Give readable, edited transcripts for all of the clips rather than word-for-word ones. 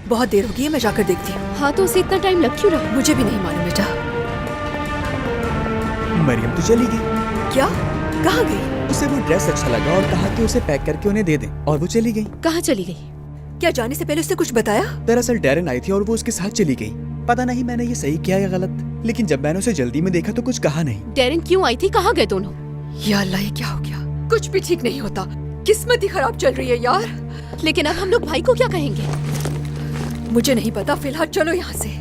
बहुत देर हो गई है, मैं जाकर देखती हूँ। हाँ तो उसे इतना टाइम लग क्यों रहा? मुझे भी नहीं मालूम बेटा। मरियम तो चली गई। क्या? कहाँ गई? उसे वो ड्रेस अच्छा लगा और कहा कि उसे पैक करके उन्हें दे दें, और वो चली गई। कहाँ चली गई? क्या जाने से पहले उसने कुछ बताया? दरअसल डैरेन आई थी और वो उसके साथ चली गई। पता नहीं मैंने ये सही किया या गलत, लेकिन जब मैंने उसे जल्दी में देखा तो कुछ कहा नहीं। डैरेन क्यों आई थी? कहाँ गए दोनों? या अल्लाह, ये क्या हो गया? कुछ भी ठीक नहीं होता, किस्मत ही खराब चल रही है यार। लेकिन अब हम लोग भाई को क्या कहेंगे? मुझे नहीं पता, फिलहाल चलो यहाँ से।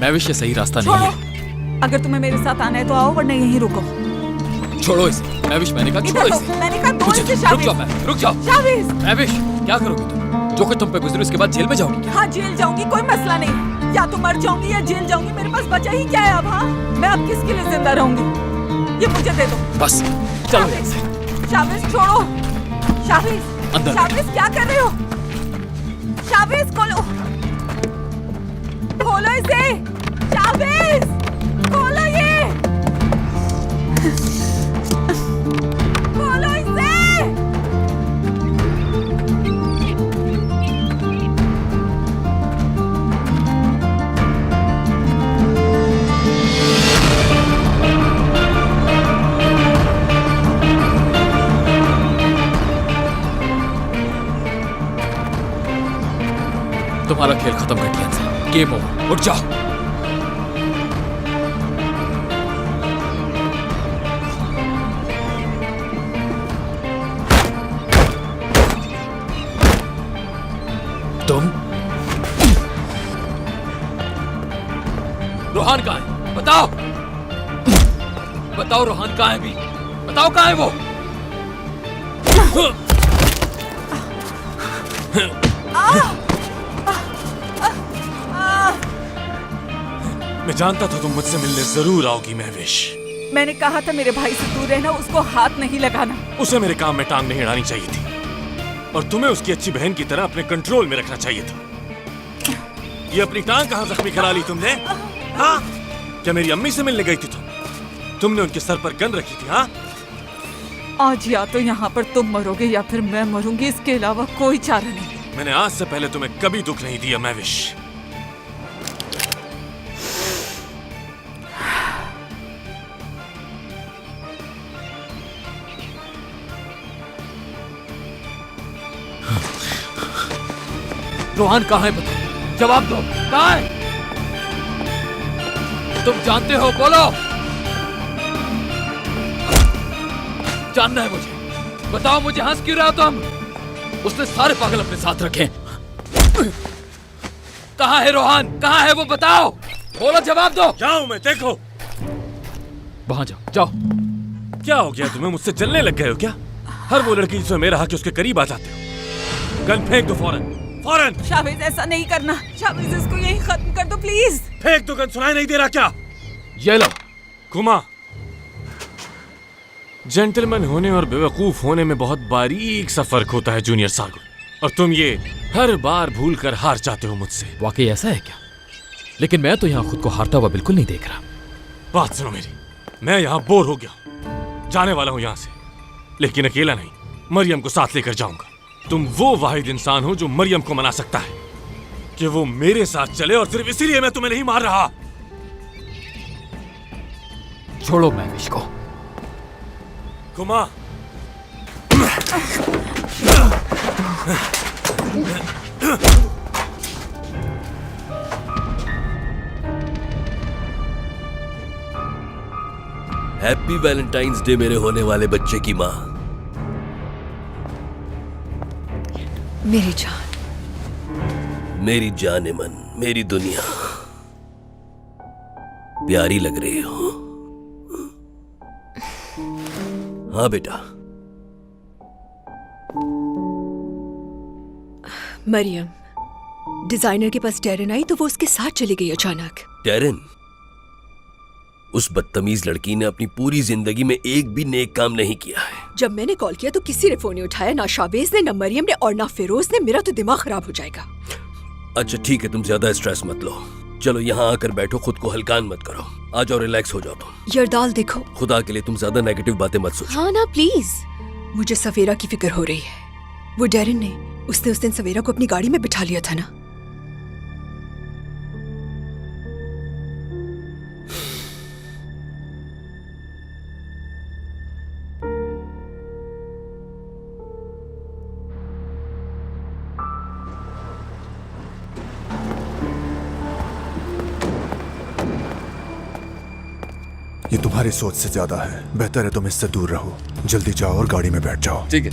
मैविश ये सही रास्ता नहीं है। अगर तुम्हें मेरे साथ आना है तो आओ, वरना यहीं रुको। छोड़ो इसे। मैविश, मैंने कहा छोड़ो इसे। मैंने कहा दो इसे। रुक जाओ, रुक जाओ। शाविज, मैविश, क्या करोगी तुम? जो कुछ तुम पे गुजरी उसके बाद जेल में जाओगी क्या? हाँ जेल जाऊंगी, कोई मसला नहीं। या तो मर जाऊंगी या जेल जाऊंगी, मेरे पास बचा ही क्या है अब? हाँ, मैं अब किसके लिए जिंदा रहूंगी? ये मुझे दे दो बस चलो। शाविज छोड़ो। शाविज, अंदर। शाविज क्या कर रहे हो? शाविज खोलो, खोलो इसे। शाविज खोलो ये, खोलो इसे। तुम्हारा खेल खत्म कर दिया इंसान। गेम ओवर, उठ जाओ। तुम रोहान कहाँ है? बताओ, बताओ रोहान कहाँ है? भी बताओ कहाँ है वो? मैं जानता था तुम मुझसे मिलने जरूर आओगी मैविश। मैंने कहा था मेरे भाई से दूर रहना, उसको हाथ नहीं लगाना। उसे मेरे काम में टांग नहीं अड़ानी चाहिए थी, और तुम्हें उसकी अच्छी बहन की तरह अपने कंट्रोल में रखना चाहिए था। ये अपनी टांग कहाँ जख्मी करा ली तुमने? हाँ, क्या मेरी अम्मी से मिलने गई थी तुम? तुमने उनके सर पर गन रखी थी? हाँ, आज या तो यहाँ पर तुम मरोगे या फिर मैं मरूंगी, इसके अलावा कोई चारा नहीं। मैंने आज से पहले तुम्हें कभी दुख नहीं दिया मैविश। रोहान कहाँ है? बताओ, जवाब दो, कहाँ है? तुम जानते हो, बोलो। जानना है मुझे, बताओ मुझे। हंस क्यों रहे हो तुम? उसने सारे पागल अपने साथ रखे। कहाँ है रोहान? कहाँ है वो? बताओ, बोलो, जवाब दो। जाओ, मैं देखो। वहां जाओ, जाओ। क्या हो गया तुम्हें? मुझसे जलने लग गए हो क्या? हर वो लड़की जिसमें मेरा हक है उसके करीब आ जाते हो। गन फेंक दो फौरन, फौरन। शाविज ऐसा नहीं करना। शाविज इसको यहीं खत्म कर दो प्लीज। फेंक दो गन, सुनाई नहीं दे रहा क्या? ये लो। कुमा, जेंटलमैन होने और बेवकूफ होने में बहुत बारीक सा फर्क होता है जूनियर सागु, और तुम ये हर बार भूल कर हार जाते हो मुझसे। वाकई ऐसा है क्या? लेकिन मैं तो यहाँ खुद को हारता हुआ बिल्कुल नहीं देख रहा। बात सुनो मेरी, मैं यहाँ बोर हो गया हूँ, जाने वाला हूँ यहाँ से, लेकिन अकेला नहीं, मरियम को साथ लेकर जाऊंगा। तुम वो वाहिद इंसान हो जो मरियम को मना सकता है कि वो मेरे साथ चले, और सिर्फ इसीलिए मैं तुम्हें नहीं मार रहा। छोड़ो मैविश को। कुमा, हैप्पी वैलेंटाइंस डे मेरे होने वाले बच्चे की माँ। मेरी जान, मेरी जाने मन, मेरी दुनिया, प्यारी लग रही हो। हाँ बेटा। मरियम, डिजाइनर के पास डैरेन आई तो वो उसके साथ चली गई अचानक। डैरेन? उस बदतमीज लड़की ने अपनी पूरी जिंदगी में एक भी नेक काम नहीं किया है। जब मैंने कॉल किया तो किसी ने फोन नहीं उठाया, ना शाबेज ने, ना मरियम ने, और ना फिरोज ने। मेरा तो दिमाग खराब हो जाएगा। अच्छा ठीक है, तुम ज्यादा स्ट्रेस मत लो। चलो यहाँ आकर बैठो, खुद को हल्कान मत करो। आ जाओ, रिलैक्स हो जाओ तुम। यार दाल देखो, खुदा के लिए तुम ज्यादा नेगेटिव बातें मत सोचो। हाँ ना प्लीज। मुझे सवेरा की फिक्र हो रही है। वो डैरन ने उसने उस दिन सवेरा को अपनी गाड़ी में बिठा लिया था ना। ये तुम्हारी सोच से ज्यादा है। बेहतर है तुम इससे दूर रहो। जल्दी जाओ और गाड़ी में बैठ जाओ। ठीक है,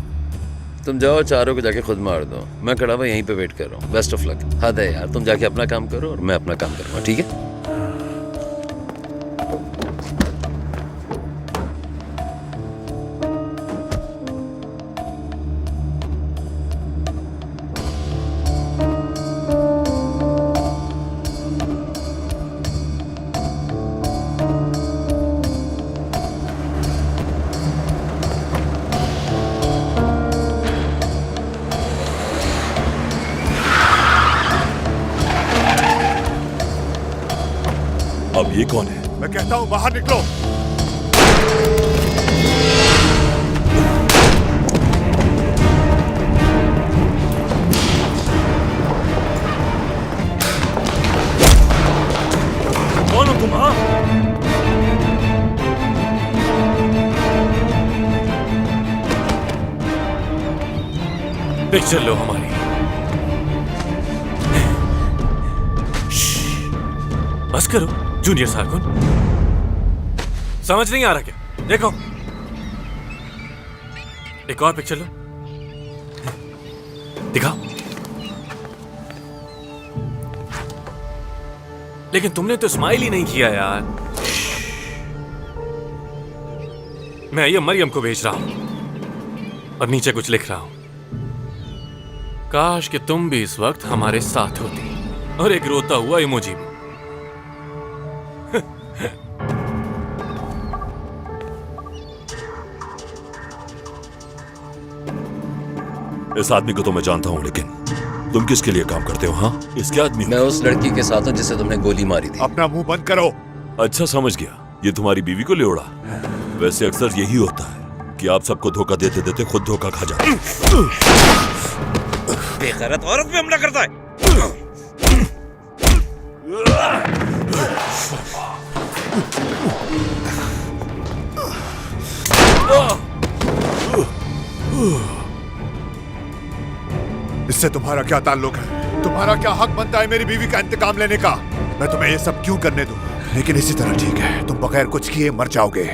तुम जाओ, चारों को जाके खुद मार दो। मैं खड़ा हुआ यहीं पे वेट कर रहा हूँ। Best of luck. हद है यार, तुम जाके अपना काम करो और मैं अपना काम करूँगा, ठीक है? अब ये कौन है? मैं कहता हूँ बाहर निकलो। कौन हो तुम? हाँ, पिक्चर लो हमारी। बस करो जूनियर सार्कुन, समझ नहीं आ रहा क्या? देखो, एक और पिक्चर लो, दिखाओ। लेकिन तुमने तो स्माइल ही नहीं किया यार। मैं ये मरियम को भेज रहा हूं और नीचे कुछ लिख रहा हूं। काश कि तुम भी इस वक्त हमारे साथ होती। और एक रोता हुआ इमोजी भी। इस आदमी को तो मैं जानता हूँ, लेकिन तुम किसके लिए काम करते हो? हाँ, इसके आदमी हो? मैं उस लड़की के साथ हूँ जिसे तुमने गोली मारी थी। अपना मुंह बंद करो। अच्छा समझ गया, ये तुम्हारी बीवी को ले उड़ा। वैसे अक्सर यही होता है कि आप सबको धोखा देते देते खुद धोखा खा जाते। बेगैरत औरत पे हमला करता है। इससे तुम्हारा क्या ताल्लुक है? तुम्हारा क्या हक बनता है मेरी बीवी का इंतकाम लेने का? मैं तुम्हें ये सब क्यों करने दूं? लेकिन इसी तरह ठीक है, तुम बगैर कुछ किए मर जाओगे,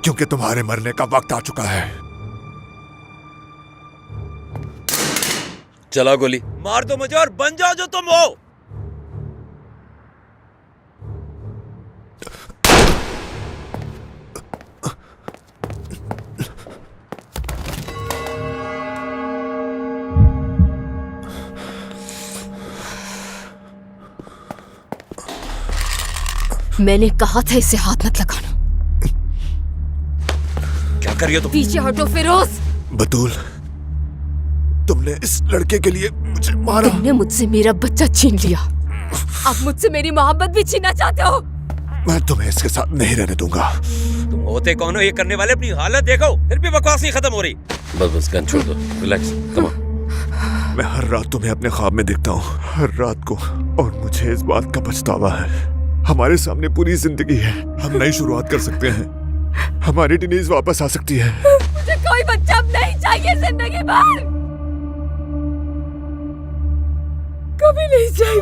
क्योंकि तुम्हारे मरने का वक्त आ चुका है। चला गोली मार दो मुझे और बन जाओ जो तुम हो। मैंने कहा था इसे हाथ मत लगाना। क्या कर रही हो तुम? पीछे हटो फिरोज। बतूल, तुमने इस लड़के के लिए मुझे मारा। तुमने मुझसे मेरा बच्चा छीन लिया, अब मुझसे मेरी मोहब्बत भी छीनना चाहते हो? मैं तुम्हें इसके साथ नहीं रहने दूंगा। तुम होते कौन हो ये करने वाले? अपनी हालत देखो, फिर भी बकवास नहीं खत्म हो रही। बस बस गन छोड़ दो, रिलैक्स, कम ऑन। मैं हर रात तुम्हें अपने ख्वाब में देखता हूँ, हर रात को, और मुझे इस बात का पछतावा है। हमारे सामने पूरी जिंदगी है, हम नई शुरुआत कर सकते हैं, हमारी टीनेज वापस आ सकती है। मुझे कोई बच्चा अब नहीं चाहिए जिंदगी भर, कभी नहीं चाहिए।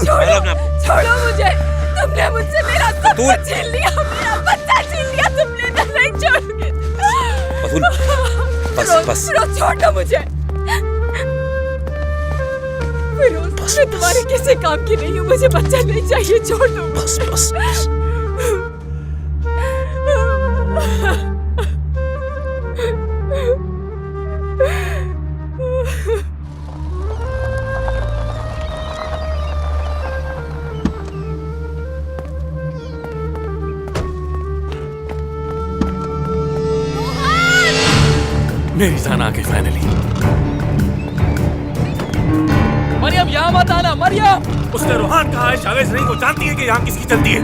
छोड़ो मुझे, तुमने मुझसे मेरा सब कुछ छीन लिया, मेरा बच्चा छीन लिया तुमने, तो नहीं छोड़ोगे। बस बस छोड़ दो मुझे। फिरोज, मैं तुम्हारे किसी काम की नहीं हूँ, मुझे बच्चा नहीं चाहिए, छोड़ दो। बस बस, बस। मेरी जान आ गई फाइनली। मरियम यहाँ मत आना, मरियम। उसने रोहान कहा है शावेज नहीं, वो जानती है कि यहाँ किसकी चलती है।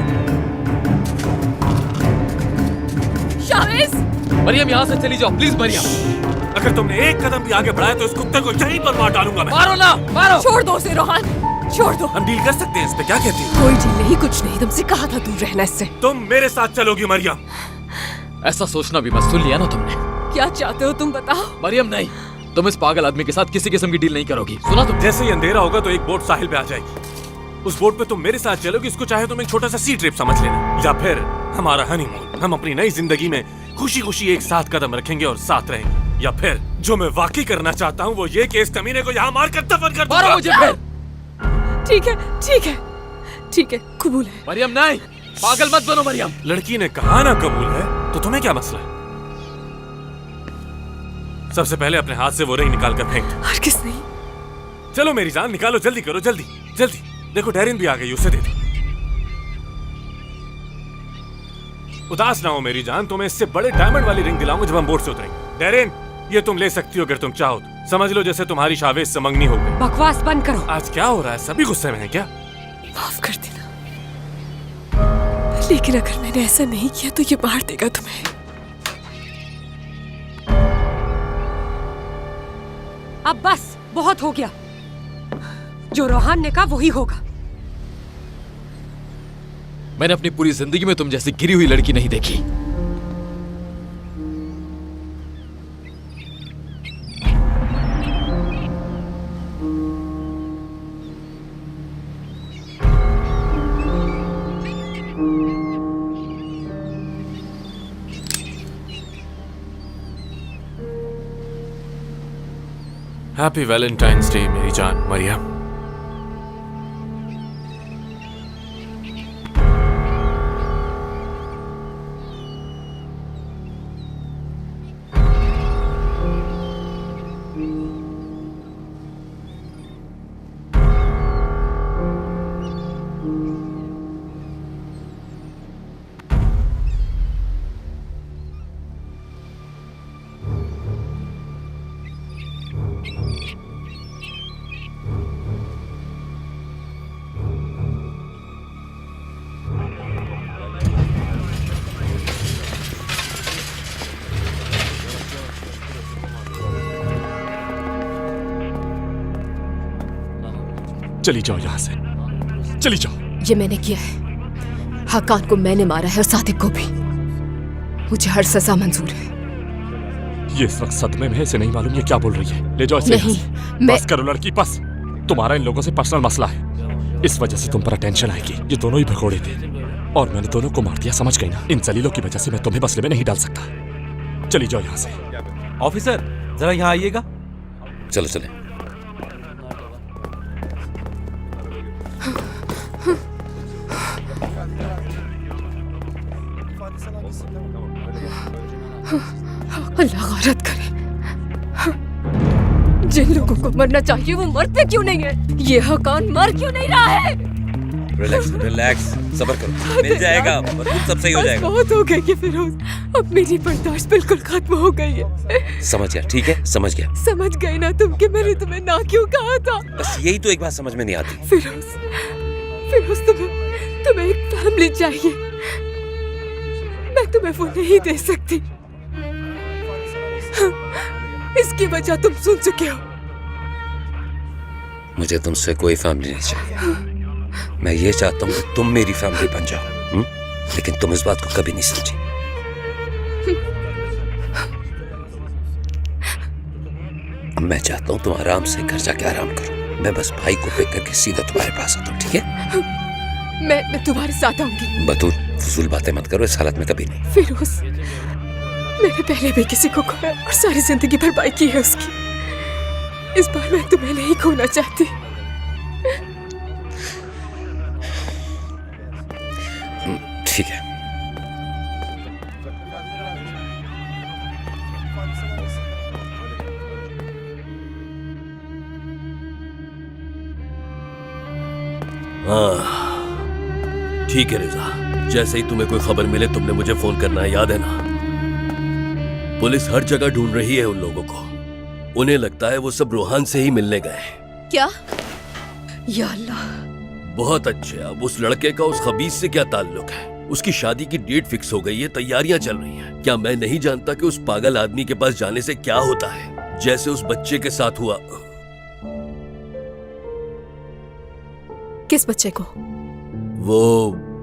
शावेज, मरियम यहाँ से चली जाओ प्लीज मरियम। अगर तुमने एक कदम भी आगे बढ़ाया तो इस कुत्ते को यहीं पर मार डालूंगा मैं। मारो ना, मारो। छोड़ दो उसे रोहान, छोड़ दो। हम डील कर सकते हैं इस पे, क्या कहती हो? कोई डील नहीं, कुछ नहीं, तुमसे कहा था दूर रहना इससे। तुम मेरे साथ चलोगी मरियम? ऐसा सोचना भी मत, सुन लिया ना तुमने। क्या चाहते हो तुम बताओ। मरियम नहीं, तुम इस पागल आदमी के साथ किसी किस्म की डील नहीं करोगी, सुना तुम? जैसे ही अंधेरा होगा तो एक बोट साहिल पे आ जाएगी, उस बोट पे तुम मेरे साथ चलोगी। इसको चाहे तुम एक छोटा सा सी ट्रिप समझ लेना, या फिर हमारा हनीमून। हम अपनी नई जिंदगी में खुशी खुशी एक साथ कदम रखेंगे और साथ रहेंगे। या फिर जो मैं वाकई करना चाहता हूँ वो ये कि इस कमीने को यहाँ मार कर दफन कर दूंगा। मारो मुझे फिर। ठीक है, ठीक है, ठीक है, कबूल है। मरियम नहीं, पागल मत बनो मरियम। लड़की ने कहा ना कबूल है, तो तुम्हें क्या मसला है? सबसे पहले अपने हाथ से वो रिंग निकाल कर फेंक दो। हरगिज़ नहीं। चलो मेरी जान, निकालो, जल्दी करो, जल्दी जल्दी। देखो डेरिन भी आ गई, उसे दे दो। उदास ना हो मेरी जान, तुम्हें इससे बड़े डायमंड वाली रिंग दिलाऊंगा जब हम बोट से उतरेंगे। डेरिन, ये तुम ले सकती हो अगर तुम चाहो तो। समझ लो जैसे तुम्हारी शावेज से मंगनी हो गई। बकवास बंद करो। आज क्या हो रहा है? सभी गुस्से में हैं क्या? माफ कर देना, लेकिन अगर मैंने ऐसा नहीं किया तो ये मार देगा तुम्हें। अब बस बहुत हो गया, जो रोहान ने कहा वही होगा। मैंने अपनी पूरी जिंदगी में तुम जैसी गिरी हुई लड़की नहीं देखी। हैप्पी वैलेंटाइंस डे मेरी जान मरियम। चली जाओ यहाँ से, चली जाओ। ये मैंने किया है, हकान को मैंने मारा है और सादिक को भी। मुझे हर सजा मंजूर है। ये इस वक्त सदमे में है, इसे नहीं मालूम ये क्या बोल रही है। ले जाओ इसे यहाँ नहीं, से। मैं बस करो लड़की, बस। तुम्हारा इन लोगों से पर्सनल मसला है, इस वजह से तुम पर टेंशन आएगी। ये दोनों ही भगोड़े थे और मैंने दोनों को मार दिया, समझ गई ना? इन जलीलों की वजह से मैं तुम्हें मसले में नहीं डाल सकता। चली जाओ यहाँ से। ऑफिसर जरा यहाँ आइएगा। चलो चले। अल्लाह गौरत करे, जिन लोगों को मरना चाहिए वो मरते क्यों नहीं है? ये हकान मर क्यों नहीं रहा है? रिलैक्स रिलैक्स, सब्र करो, मिल जाएगा, सब सही हो जाएगा। बहुत हो गई है फिरोज, अब मेरी बर्दाश्त बिल्कुल खत्म हो गई है। समझ गया, ठीक है, समझ गया। समझ गई ना तुम कि मैंने तुम्हें ना क्यों कहा था? बस यही तो एक बात समझ में नहीं आती। फिरोज तुम्हें एक फैमिली चाहिए, मैं तुम्हें वो नहीं दे सकती। इसकी वजह तुम सुन चुके हो। मुझे तुमसे कोई फैमिली नहीं चाहिए। मैं ये चाहता हूँ कि तुम मेरी फैमिली बन जाओ, लेकिन तुम इस बात को कभी नहीं समझी। अब मैं चाहता हूँ तुम आराम से घर जाके आराम करो। मैं बस भाई को पिक करके सीधा तुम्हारे पास आता हूँ, ठीक है? मैं तुम्हारे साथ आऊंगी। बतूल, फजूल बातें मत करो, इस हालत में कभी नहीं। फिरोज, मैंने पहले भी किसी को खोया और सारी जिंदगी बर्बाद की है उसकी। इस बार मैं तुम्हें नहीं खोना चाहती। ठीक है। हाँ ठीक है रिजा, जैसे ही तुम्हें कोई खबर मिले तुमने मुझे फोन करना है, याद है ना? पुलिस हर जगह ढूंढ रही है उन लोगों को। उन्हें लगता है वो सब रोहान से ही मिलने गए हैं। क्या? या अल्लाह। बहुत अच्छे। अब उस लड़के का उस खबीज से क्या ताल्लुक है? उसकी शादी की डेट फिक्स हो गई है, तैयारियां चल रही हैं। क्या मैं नहीं जानता कि उस पागल आदमी के पास जाने से क्या होता है, जैसे उस बच्चे के साथ हुआ? किस बच्चे को? वो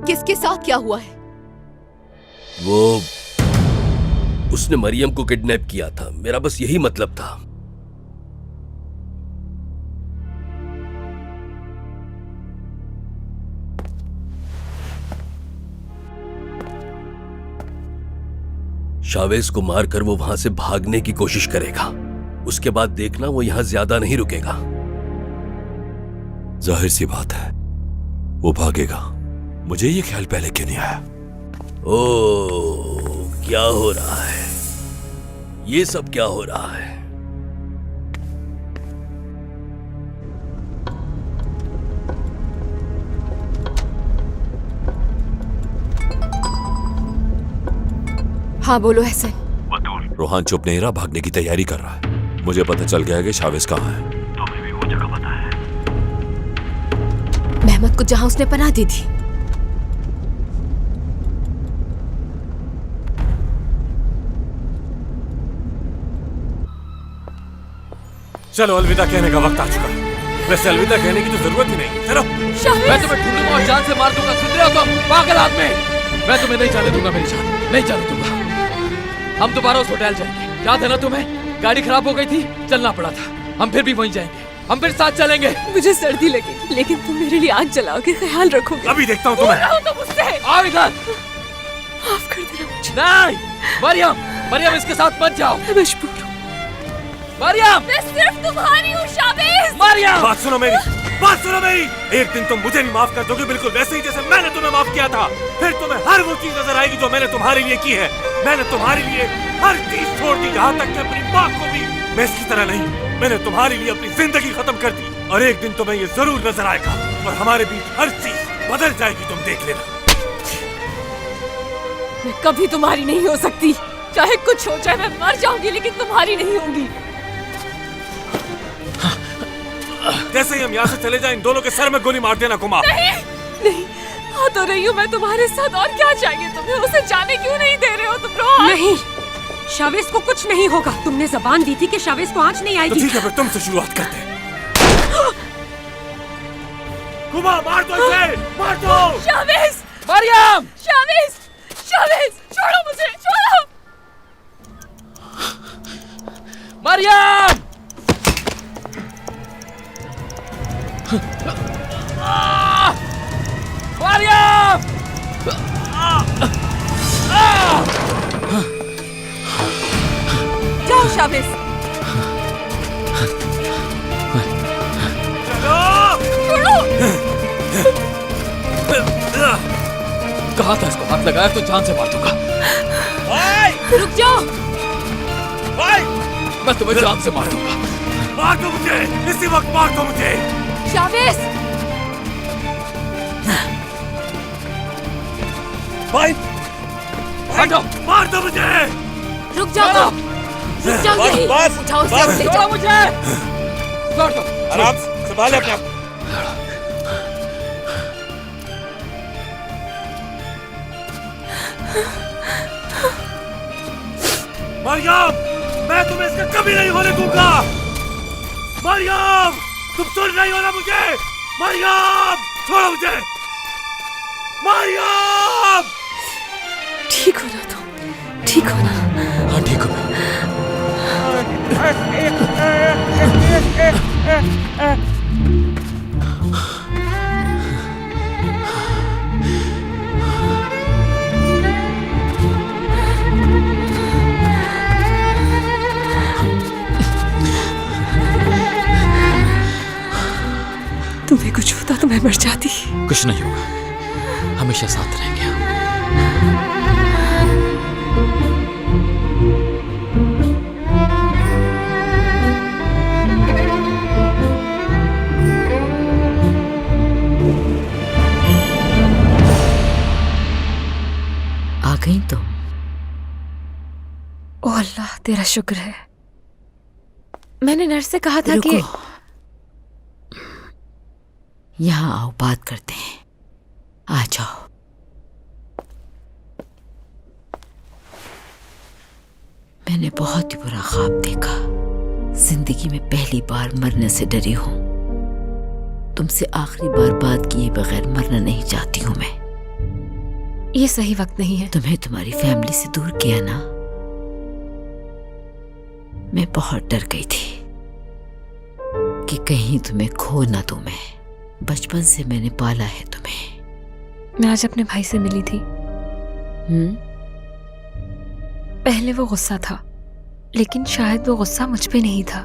किसके साथ क्या हुआ है? वो उसने मरियम को किडनैप किया था। मेरा बस यही मतलब था। शावेज को मारकर वो वहां से भागने की कोशिश करेगा। उसके बाद देखना वो यहां ज्यादा नहीं रुकेगा। जाहिर सी बात है वो भागेगा। मुझे ये ख्याल पहले क्यों नहीं आया? ओ, क्या हो रहा है? ये सब क्या हो रहा है? हाँ बोलो एहसन। रोहान चुप नहीं रहा, भागने की तैयारी कर रहा है। मुझे पता चल गया है कि शावेज कहाँ है। तुम्हें भी वो जगह पता है? मेहमद को जहां उसने पनाह दी थी। चलो अलविदा कहने का वक्त आ चुका है। वैसे अलविदा कहने की तो जरूरत ही नहीं। चलो मैं तुम्हें ढूंढूंगा और जान से मार दूंगा। सुन रहे हो तुम पागल आदमी? मैं तुम्हें नहीं जाने दूंगा मेरी जान, नहीं जाने दूंगा। हम दोबारा उस होटल जाएंगे, याद है ना तुम्हें? गाड़ी खराब हो गई थी, चलना पड़ा था। हम फिर भी वहीं जाएंगे, हम फिर साथ चलेंगे। मुझे सर्दी लगी, लेकिन तुम मेरे लिए आग जलाओगे, ख्याल रखोगे। अभी देखता हूँ तुम्हें। तो मुझसे आओ इधर। माफ कर देना मुझे। नहीं मरियम, मरियम इसके साथ मत जाओ। मैं मजबूर हूँ। मरियम, मैं सिर्फ तुम्हारी हूँ शावेज। मरियम, बात सुनो मेरी, बात सुनो मेरी। एक दिन तुम मुझे भी माफ कर दोगे, बिल्कुल वैसे ही जैसे मैंने तुम्हें माफ किया था। फिर तुम्हें हर वो चीज नजर आएगी जो मैंने तुम्हारे लिए की है। मैंने तुम्हारे लिए हर चीज छोड़ दी, यहाँ तक कि अपनी माँ को भी। मैं इसकी तरह नहीं, मैंने तुम्हारे लिए अपनी जिंदगी खत्म कर दी। और एक दिन तुम्हें ये जरूर नजर आएगा और हमारे बीच हर चीज बदल जाएगी, तुम देख लेना। मैं कभी तुम्हारी नहीं हो सकती, चाहे कुछ हो जाए। मैं मर जाऊंगी लेकिन तुम्हारी नहीं होंगी। जैसे ही हम यहाँ से चले जाएं, इन दोनों के सर में गोली मार देना कुमार। नहीं, आ तो रही हूँ मैं तुम्हारे साथ। और क्या चाहिए तुम्हें? उसे जाने क्यों नहीं दे रहे हो तुम? रोहान नहीं, शावेज को कुछ नहीं होगा। तुमने जबान दी थी कि शावेज को आंच नहीं आएगी। तो ठीक है, फिर तुमसे शुरुआत करते हैं। कुमार मार दो इसे, मार दो। शावेज, मरियम, शावेज, शावेज, छोड़ो मुझे, छोड़ो। मरियम, मरियम, जाओ शावेज। कहा था इसको हाथ लगाया तो जान से मार दूंगा। रुक जाओ। मैं तुम्हें जान से मार दूंगा। मार दो मुझे, इसी वक्त मार दो मुझे। शावेज, भाई हटो, मार दो मुझे। रुक जाओ, रुक जाओ यहीं। उठाओ उसे, ले छोड़ो जाओ। मुझे, छोड़ दो। आराम से संभाले अपने आप। मरियम, मैं तुम्हें इसका कभी नहीं होने दूंगा। मरियम, तुम सुन रही हो ना मुझे? मरियम, छोड़ो मुझे। मरियम, ठीक हो ना तुम? ठीक हो ना? हाँ ठीक हो। तुम्हें कुछ होता तो मैं मर जाती। कुछ नहीं होगा, हमेशा साथ रहेंगे हम। आ गई तुम? ओ अल्लाह, अल्लाह तेरा शुक्र है। मैंने नर्स से कहा था कि यहाँ आओ, बात करते हैं। आ जाओ। मैंने बहुत ही बुरा ख्वाब देखा। जिंदगी में पहली बार मरने से डरी हूं। तुमसे आखिरी बार बात किए बगैर मरना नहीं चाहती हूं मैं। ये सही वक्त नहीं है। तुम्हें तुम्हारी फैमिली से दूर किया ना, मैं बहुत डर गई थी कि कहीं तुम्हें खो ना दूं मैं। बचपन से मैंने पाला है तुम्हें। मैं आज अपने भाई से मिली थी। पहले वो गुस्सा था, लेकिन शायद वो गुस्सा मुझ पे नहीं था।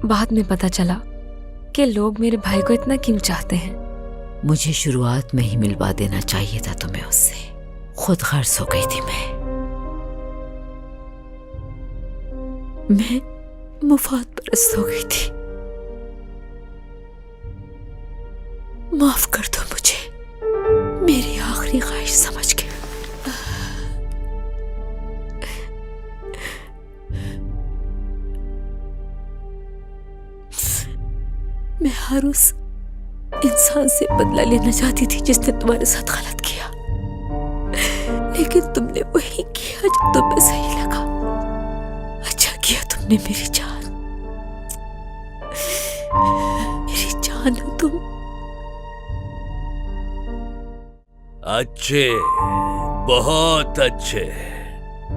बाद में पता चला कि लोग मेरे भाई को इतना क्यों चाहते हैं। मुझे शुरुआत में ही मिलवा देना चाहिए था तुम्हें उससे। खुद गर्ज हो गई थी मैं मुफाद परस्त हो गई थी। माफ कर दो मुझे, मेरी आखिरी ख्वाहिश समझ के। मैं हर उस इंसान से बदला लेना चाहती थी जिसने तुम्हारे साथ गलत किया, लेकिन तुमने वही किया जो तुम्हें सही लगा। अच्छा किया तुमने मेरी जान हो तुम। अच्छे, बहुत अच्छे।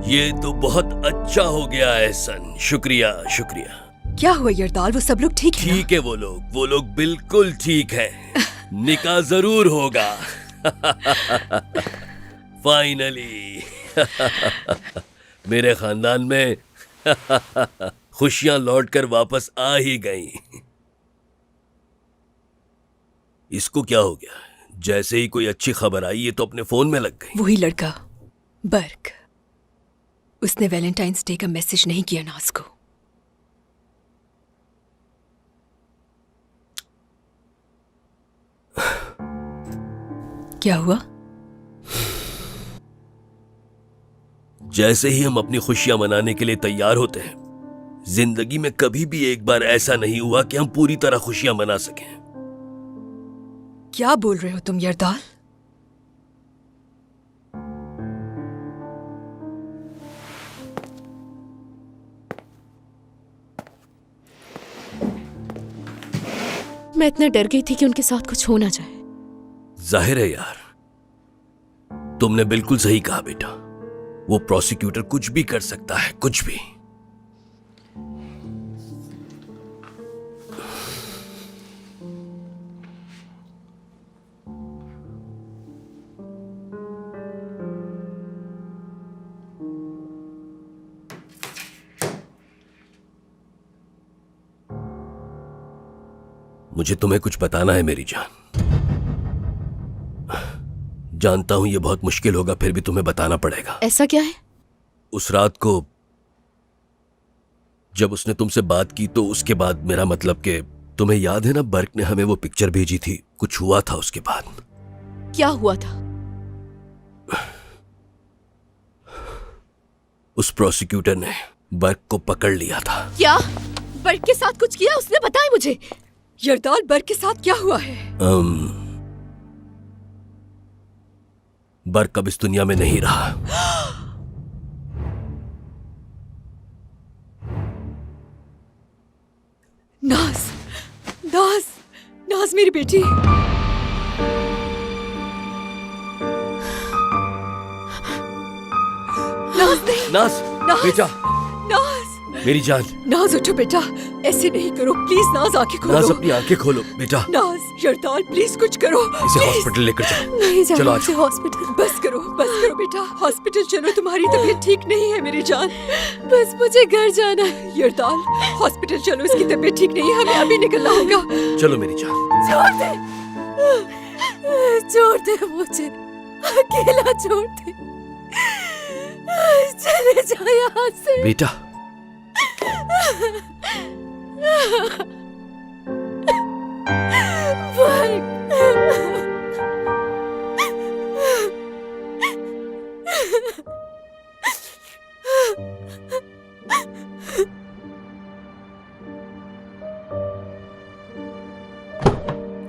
ये तो बहुत अच्छा हो गया एहसन। शुक्रिया शुक्रिया। क्या हुआ यरदाल, वो सब लोग ठीक है? ठीक है, वो लोग बिल्कुल ठीक हैं। निकाह जरूर होगा। फाइनली मेरे खानदान में खुशियां लौटकर वापस आ ही गईं। इसको क्या हो गया? जैसे ही कोई अच्छी खबर आई ये तो अपने फोन में लग गई। वही लड़का बर्क, उसने वैलेंटाइंस डे का मैसेज नहीं किया नाज को। क्या हुआ? जैसे ही हम अपनी खुशियां मनाने के लिए तैयार होते हैं, जिंदगी में कभी भी एक बार ऐसा नहीं हुआ कि हम पूरी तरह खुशियां मना सकें। क्या बोल रहे हो तुम यरदाल? मैं इतना डर गई थी कि उनके साथ कुछ हो ना जाए। जाहिर है यार, तुमने बिल्कुल सही कहा बेटा। वो प्रोसिक्यूटर कुछ भी कर सकता है, कुछ भी। मुझे तुम्हें कुछ बताना है मेरी जान। जानता हूं ये बहुत मुश्किल होगा, फिर भी तुम्हें बताना पड़ेगा। ऐसा क्या है? उस रात को जब उसने तुमसे बात की तो उसके बाद, मेरा मतलब कि तुम्हें याद है ना, बर्क ने हमें वो पिक्चर भेजी थी। कुछ हुआ था उसके बाद। क्या हुआ था? उस प्रोसिक्यूटर ने बर्क को पकड़ लिया था। क्या? बर्क के साथ कुछ किया उसने? बताए मुझे। यरदाल, बर्क के साथ क्या हुआ है? बर्क अब इस दुनिया में नहीं रहा। नाज, नाज, नाज मेरी बेटी। नाज नहीं। नाज, बेटा। नाज, मेरी जान। नाज उठो बेटा, ऐसे नहीं करो प्लीज। नाज आंखें खोलो। नाज अपनी आंखें खोलो बेटा। नाज, यरदाल प्लीज कुछ करो। इसे हॉस्पिटल लेकर जाओ। नहीं जाओ। चलो मुझे हॉस्पिटल। बस करो बेटा, हॉस्पिटल चलो। तुम्हारी तबीयत ठीक नहीं है मेरी जान। बस मुझे घर जाना है। यरदाल, हॉस्पिटल चलो, इसकी तबीयत ठीक नहीं है, हमें अभी निकलना होगा। चलो मेरी जान। छोड़ दे मुझे, अकेला छोड़ दे। चले जाओ यहाँ से बेटा।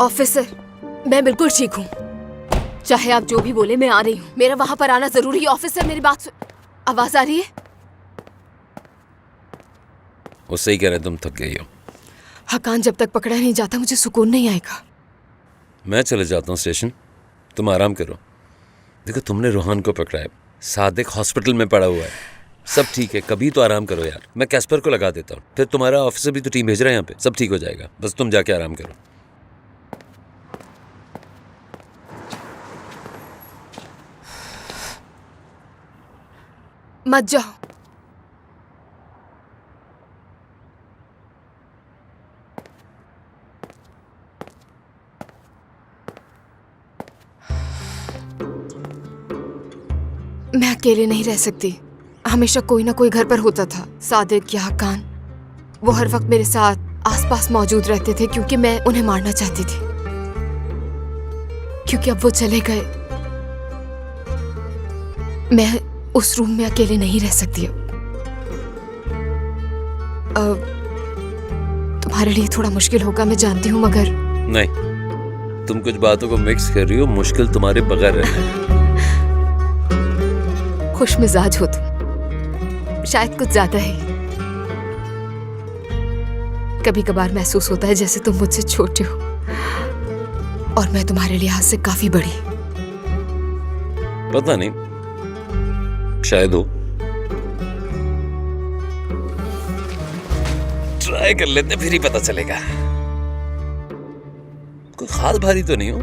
ऑफिसर, मैं बिल्कुल ठीक हूँ। चाहे आप जो भी बोले, मैं आ रही हूँ। मेरा वहां पर आना जरूरी है। ऑफिसर, मेरी बात आवाज आ रही है? वो सही कह रहे, तुम थक गई हो। हकान जब तक पकड़ा नहीं जाता मुझे सुकून नहीं आएगा। मैं चले जाता हूँ स्टेशन, तुम आराम करो। देखो, तुमने रोहान को पकड़ा है, सादिक हॉस्पिटल में पड़ा हुआ है, सब ठीक है, कभी तो आराम करो यार। मैं कैस्पर को लगा देता हूँ, फिर तुम्हारा ऑफिसर भी तो टीम भेज रहा है यहाँ पे, सब ठीक हो जाएगा। बस तुम जाके आराम करो। मत जाओ। मैं अकेले नहीं रह सकती। हमेशा कोई ना कोई घर पर होता था, सादिक या हकान। वो हर वक्त मेरे साथ आसपास मौजूद रहते थे क्योंकि मैं उन्हें मारना चाहती थी। क्योंकि अब वो चले गए, मैं उस रूम में अकेले नहीं रह सकती। अब तुम्हारे लिए थोड़ा मुश्किल होगा, मैं जानती हूँ, मगर नहीं, तुम कुछ बातों को मिक्स कर रही हो। मुश्किल तुम्हारे बगैर रहना है। खुश मिजाज हो तुम, शायद कुछ ज्यादा ही। कभी कभार महसूस होता है जैसे तुम मुझसे छोटे हो और मैं तुम्हारे लिहाज से काफी बड़ी। पता नहीं, शायद हो। ट्राई कर लेते, फिर ही पता चलेगा। कोई खास भारी तो नहीं हो।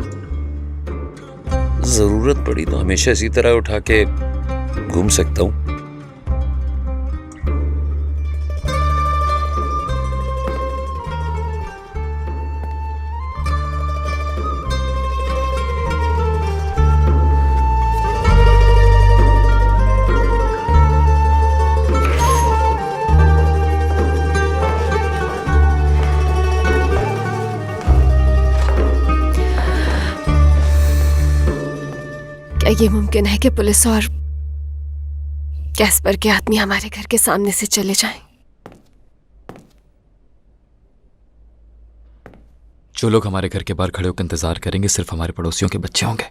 जरूरत पड़ी तो हमेशा इसी तरह उठा के घूम सकता हूं। क्या ये मुमकिन है कि पुलिस और कैस्पर के आदमी हमारे घर के सामने से चले जाएं? जो लोग हमारे घर के बाहर खड़े होकर इंतजार करेंगे सिर्फ हमारे पड़ोसियों के बच्चे होंगे।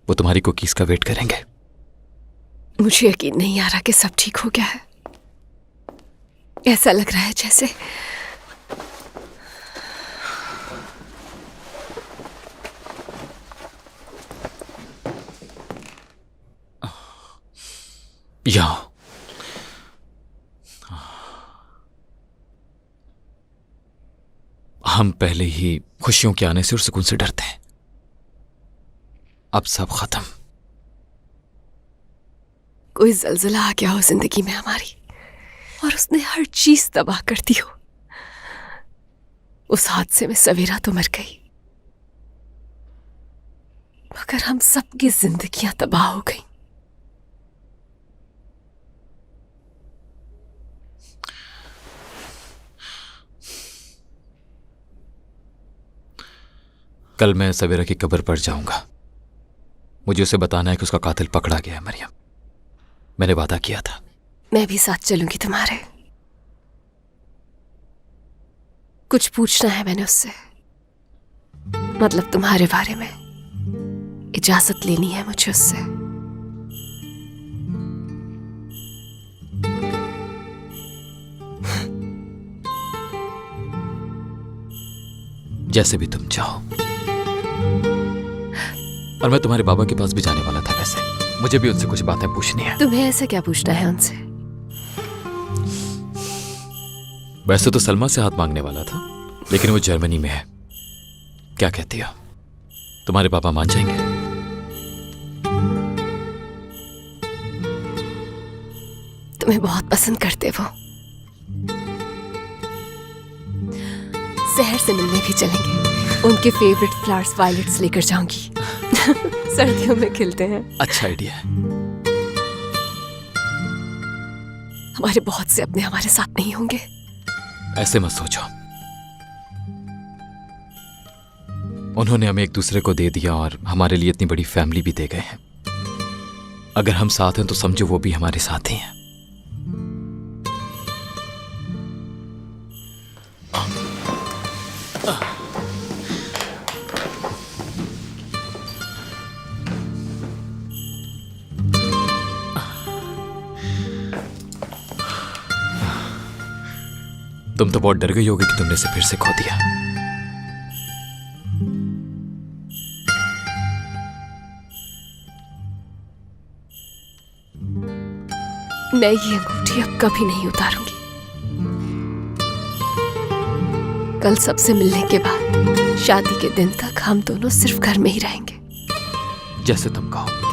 वो तुम्हारी कुकीज का वेट करेंगे। मुझे यकीन नहीं आ रहा कि सब ठीक हो गया है। ऐसा लग रहा है जैसे यहाँ हम पहले ही खुशियों के आने से और सुकून से डरते हैं। अब सब खत्म। कोई जल्जला आ गया हो जिंदगी में हमारी और उसने हर चीज तबाह कर दी हो। उस हादसे में सवेरा तो मर गई, मगर हम सबकी जिंदगियां तबाह हो गई। कल मैं सवेरा की कब्र पर जाऊंगा। मुझे उसे बताना है कि उसका कातिल पकड़ा गया है। मरियम, मैंने वादा किया था। मैं भी साथ चलूंगी तुम्हारे। कुछ पूछना है मैंने उससे, मतलब तुम्हारे बारे में। इजाजत लेनी है मुझे उससे। जैसे भी तुम चाहो। और मैं तुम्हारे बाबा के पास भी जाने वाला था। वैसे मुझे भी उनसे कुछ बातें पूछनी है। तुम्हें ऐसा क्या पूछना है उनसे? वैसे तो सलमा से हाथ मांगने वाला था, लेकिन वो जर्मनी में है। क्या कहती हो, तुम्हारे पापा मान जाएंगे? तुम्हें बहुत पसंद करते वो। शहर से मिलने भी चलेंगे। उनके फेवरेट फ्लावर्स वायलेट्स लेकर जाऊंगी। सर्दियों में खिलते हैं। अच्छा आइडिया है। हमारे बहुत से अपने हमारे साथ नहीं होंगे। ऐसे मत सोचो। उन्होंने हमें एक दूसरे को दे दिया और हमारे लिए इतनी बड़ी फैमिली भी दे गए हैं। अगर हम साथ हैं तो समझो वो भी हमारे साथ ही हैं। तुम तो बहुत डर गई होगी कि तुमने इसे फिर से खो दिया। मैं ये अंगूठी अब कभी नहीं उतारूंगी। कल सबसे मिलने के बाद शादी के दिन तक हम दोनों सिर्फ घर में ही रहेंगे। जैसे तुम कहो।